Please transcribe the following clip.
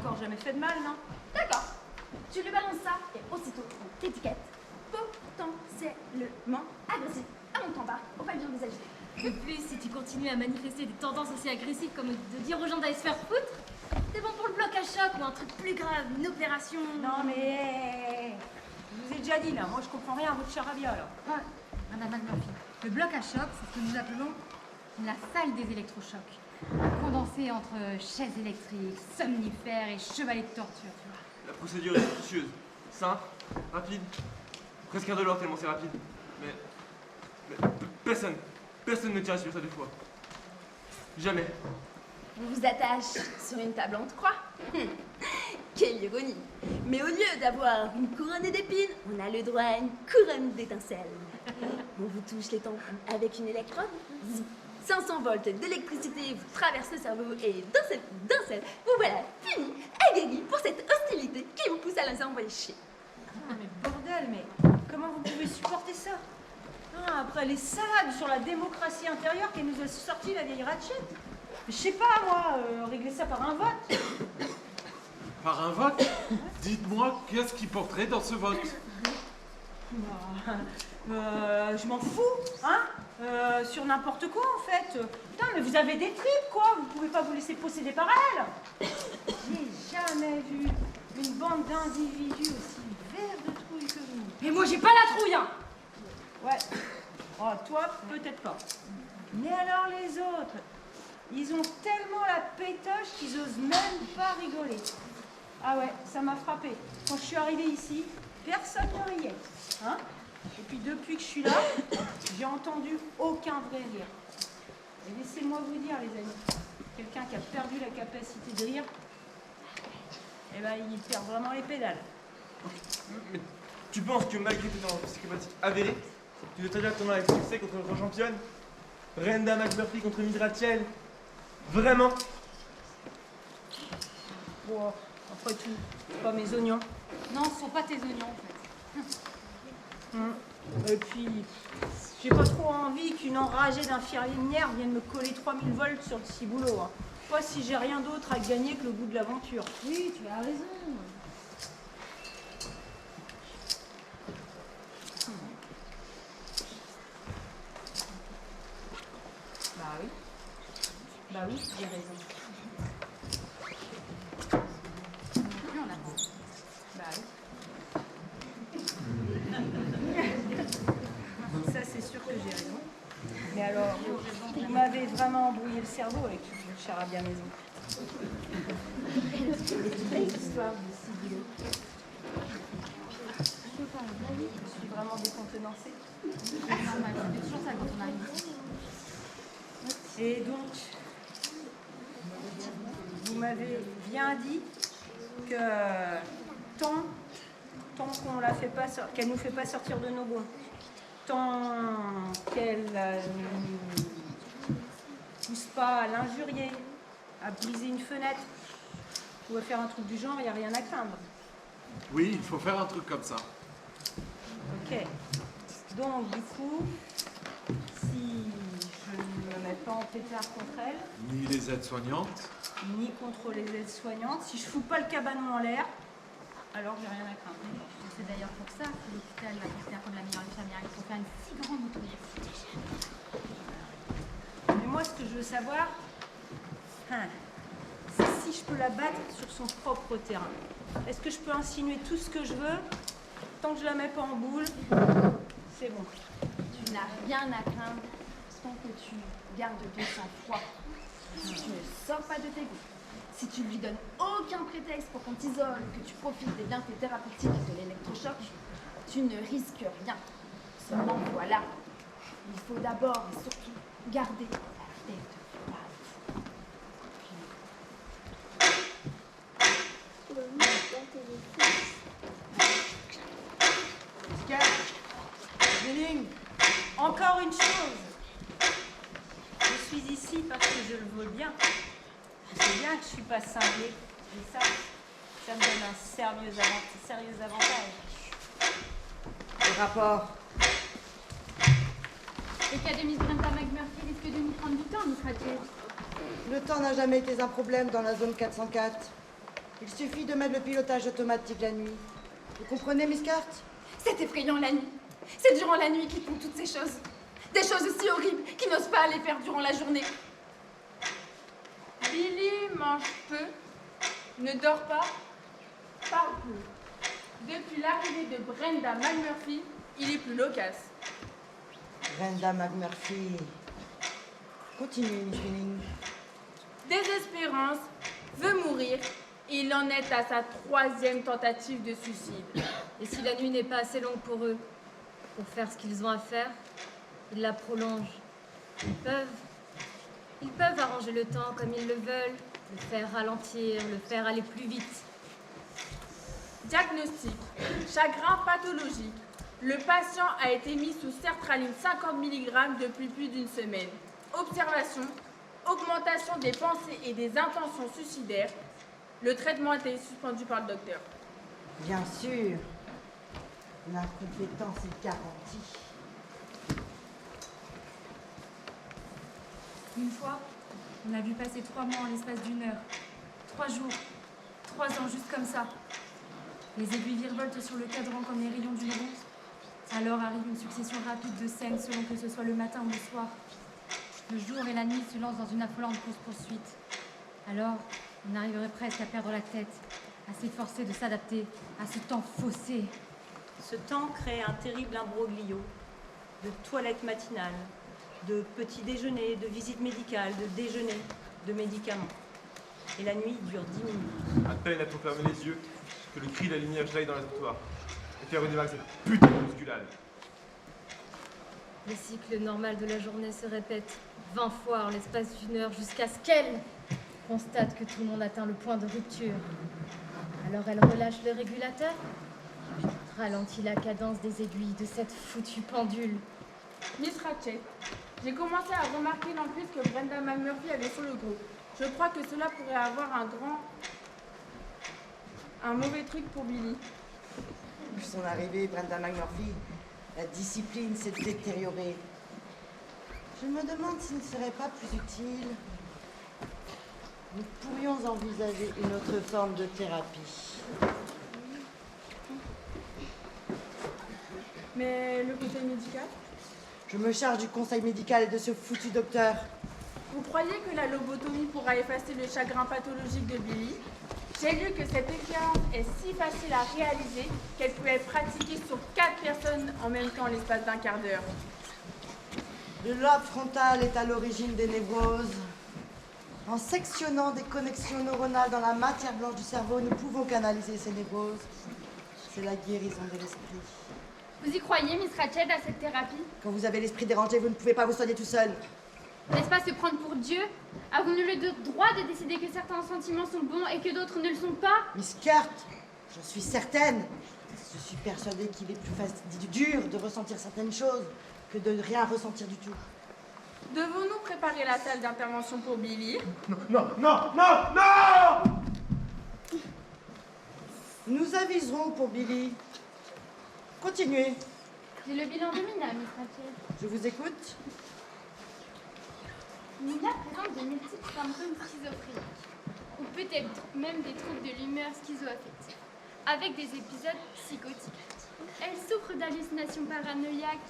encore jamais fait de mal, non? D'accord. Tu lui balances ça et aussitôt on t'étiquette potentiellement agressif à mon temps au pavillon des agités. De plus, si tu continues à manifester des tendances aussi agressives comme de dire aux gens d'aller se faire foutre, t'es bon pour le bloc à choc ou un truc plus grave, une opération. Non mais... Je vous ai déjà dit là, moi je comprends rien à votre charabia là. Ouais, Madame McMurphy. Le bloc à choc, c'est ce que nous appelons la salle des électrochocs. Condensé entre chaises électriques, somnifères et chevalets de torture, tu vois. La procédure est minutieuse, simple, rapide, presque indolore tellement c'est rapide. Mais personne ne tient à subir ça 2 fois. Jamais. On vous attache sur une table en croix. Quelle ironie. Mais au lieu d'avoir une couronne d'épines, on a le droit à une couronne d'étincelles. On vous touche les tampons avec une électrode. 500 volts d'électricité vous traversent le cerveau et d'un seul, vous voilà puni, aguerri pour cette hostilité qui vous pousse à les envoyer chier. Ah mais bordel, mais comment vous pouvez supporter ça? Ah, après les salades sur la démocratie intérieure qu'elle nous a sorti la vieille Ratchet. Je sais pas moi, régler ça par un vote. Par un vote? Dites-moi, qu'est-ce qui porterait dans ce vote? Je m'en fous, hein, sur n'importe quoi en fait. Putain, mais vous avez des tripes quoi, vous pouvez pas vous laisser posséder par elle. J'ai jamais vu une bande d'individus aussi verts de trouille que vous. Et moi, j'ai pas la trouille, hein. Ouais, oh, toi peut-être pas. Mais alors les autres, ils ont tellement la pétoche qu'ils osent même pas rigoler. Ah ouais, ça m'a frappé. Quand je suis arrivée ici, personne ne riait, hein. Et puis depuis que je suis là, j'ai entendu aucun vrai rire. Et laissez-moi vous dire, les amis, quelqu'un qui a perdu la capacité de rire, eh ben il perd vraiment les pédales. Mais tu penses que malgré tes tendances psychopathiques avérées, tu dois t'allier ton avec succès contre notre championne Brenda McMurphy contre Miss Rachel? Vraiment? Bon, après tout, c'est pas mes oignons. Non, ce sont pas tes oignons, en fait. Et puis, j'ai pas trop envie qu'une enragée d'infirmière vienne me coller 3000 volts sur le ciboulot. Hein. Pas si j'ai rien d'autre à gagner que le goût de l'aventure. Oui, tu as raison. Bah oui, j'ai raison. Plus on avance. Bah oui. Ça, c'est sûr que j'ai raison. Mais alors, vous m'avez vraiment embrouillé le cerveau avec toute votre charabia maison. L'histoire de ciboulot. Je suis vraiment décontenancée. C'est normal, ça fait toujours ça quand on arrive ici. Et donc, vous m'avez bien dit que tant qu'on la fait pas, qu'elle nous fait pas sortir de nos gonds, tant qu'elle ne pousse pas à l'injurier, à briser une fenêtre, ou à faire un truc du genre, il n'y a rien à craindre. Oui, il faut faire un truc comme ça. Ok. Donc, du coup, si je ne me mets pas en pétard contre elle, Ni les aides-soignantes. ni contre les aides-soignantes, si je fous pas le cabanon en l'air, alors j'ai rien à craindre. C'est d'ailleurs pour ça que l'hôpital va considérer comme la meilleure infirmière. Ils faut faire une si grande notoriété. Mais moi, ce que je veux savoir, c'est si je peux la battre sur son propre terrain. Est-ce que je peux insinuer tout ce que je veux, tant que je la mets pas en boule, c'est bon. Tu n'as rien à craindre tant que tu gardes ton sang-froid. Si tu ne sors pas de tes goûts, si tu lui donnes aucun prétexte pour qu'on t'isole, que tu profites des bienfaits thérapeutiques de l'électrochoc, tu ne risques rien. Seulement voilà, il faut d'abord et surtout garder la tête froide. Zéling, encore une chose. Je suis ici parce que je le veux bien. C'est bien que je suis pas cinglée. Et ça me donne un sérieux avantage. Le rapport. Le cas de Miss Brenda McMurphy risque de nous prendre du temps, Miss Ratchet. Le temps n'a jamais été un problème dans la zone 404. Il suffit de mettre le pilotage automatique la nuit. Vous comprenez, Miss Cart? C'est effrayant la nuit. C'est durant la nuit qu'ils font toutes ces choses. Des choses aussi horribles qu'ils n'osent pas les faire durant la journée. Billy mange peu, ne dort pas, parle peu. Depuis l'arrivée de Brenda McMurphy, il est plus loquace. Brenda McMurphy. Continuez, Miss Winning. Désespérance, veut mourir, et il en est à sa 3e tentative de suicide. Et si la nuit n'est pas assez longue pour eux, pour faire ce qu'ils ont à faire, ils la prolongent. Ils peuvent arranger le temps comme ils le veulent, le faire ralentir, le faire aller plus vite. Diagnostic, chagrin pathologique. Le patient a été mis sous sertraline 50 mg depuis plus d'une semaine. Observation, augmentation des pensées et des intentions suicidaires. Le traitement a été suspendu par le docteur. Bien sûr. L'incompétence est garantie. Une fois, on a vu passer 3 mois en l'espace d'1 heure. 3 jours. 3 ans, juste comme ça. Les aiguilles virevoltent sur le cadran comme les rayons d'une rose. Alors arrive une succession rapide de scènes selon que ce soit le matin ou le soir. Le jour et la nuit se lancent dans une affolante course-poursuite. Alors, on arriverait presque à perdre la tête, à s'efforcer de s'adapter à ce temps faussé. Ce temps crée un terrible imbroglio de toilettes matinales, de petits déjeuners, de visites médicales, de déjeuners, de médicaments. Et la nuit dure 10 minutes. À peine a-t-on fermé les yeux que le cri de la lumière jaillit dans l'assommoir et fait redémarrer cette putain de bousculade. Le cycle normal de la journée se répète 20 fois en l'espace d'1 heure jusqu'à ce qu'elle constate que tout le monde atteint le point de rupture. Alors elle relâche le régulateur, ralentit la cadence des aiguilles de cette foutue pendule. Miss Ratchet, j'ai commencé à remarquer l'emprise que Brenda McMurphy avait sur le groupe. Je crois que cela pourrait avoir un mauvais truc pour Billy. Depuis son arrivée, Brenda McMurphy, la discipline s'est détériorée. Je me demande s'il ne serait pas plus utile. Nous pourrions envisager une autre forme de thérapie. Mais le conseil médical? Je me charge du conseil médical et de ce foutu docteur. Vous croyez que la lobotomie pourra effacer le chagrin pathologique de Billy? J'ai lu que cette expérience est si facile à réaliser qu'elle peut être pratiquée sur 4 personnes en même temps en l'espace d'1 quart d'heure. Le lobe frontal est à l'origine des névroses. En sectionnant des connexions neuronales dans la matière blanche du cerveau, nous pouvons canaliser ces névroses. C'est la guérison de l'esprit. Vous y croyez, Miss Ratchet, à cette thérapie? Quand vous avez l'esprit dérangé, vous ne pouvez pas vous soigner tout seul. N'est-ce pas se prendre pour Dieu? Avons-nous le droit de décider que certains sentiments sont bons et que d'autres ne le sont pas? Miss Cart, j'en suis certaine. Je suis persuadée qu'il est plus dur de ressentir certaines choses que de rien ressentir du tout. Devons-nous préparer la salle d'intervention pour Billy? Non, non, non, non! Nous aviserons pour Billy. Continuez. J'ai le bilan de Mina, Miss Ratchet. Je vous écoute. Mina présente de multiples symptômes schizophréniques, ou peut-être même des troubles de l'humeur schizoaffective, avec des épisodes psychotiques. Elle souffre d'hallucinations paranoïaques